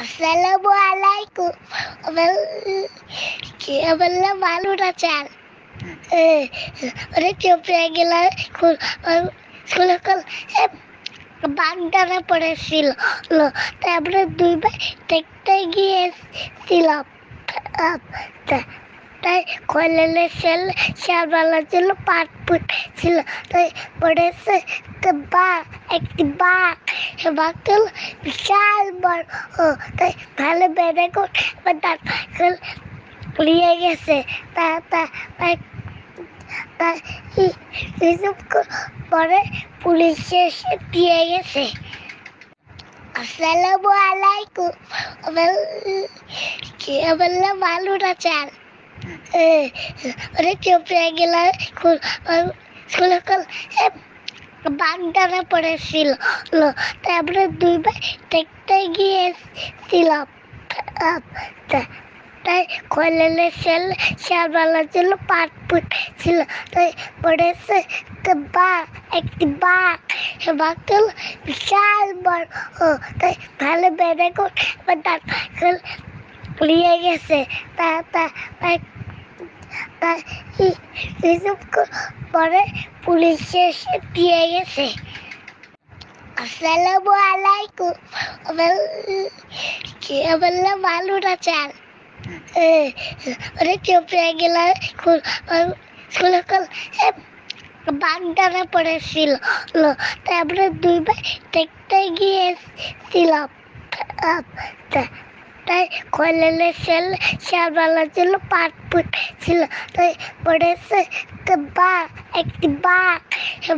আসসালামু আলাইকুম। আমার কি বললাম আলুটা চাল অনেক চেপে গেলাম স্কুলে বাগদানা পড়েছিল তারপরে দুইবার দেখতে গিয়েছিলাম তাই কলেজের ছেলেবেলা ছিল পাট পুট ছিল তাই পড়েছে একটি বাঘ বাঘ ছিল বিশাল বড় তাই ভালো বেড়ে করে নিয়ে গেছে তা তা তাই তাই এসব পরে পুলিশ এসে দিয়ে গেছে। আসসালামু আলাইকুম। আমার কি বললাম আলুটা চাল অনেক চেপে গেলাম স্কুলে বাগদানা পড়েছিল তারপরে দুইবার দেখতে গিয়েছিলাম তাই কলেজের ছেলেবেলা ছিল পাট পুট ছিল তাই পড়েছে একটি বাঘ বাঘ ছিল বিশাল বড় তাই ভালো বেড়ে করে নিয়ে গেছে তা তা তাই তাই এসব পরে পুলিশ এসে দিয়ে গেছে। আসসালামু আলাইকুম। আমার কি বললাম আলুটা চাল অনেক চেপে গেলাম স্কুলে বাগদানা পড়েছিল তারপরে দুইবার দেখতে গিয়েছিলাম তাই কলেজের ছেলেবেলা ছিল পাট পুট ছিল তাই পড়েছে একটি বাঘ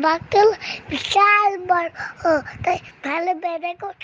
বাঘ ছিল বিশাল বড় তাই ভালো বেড়ে করে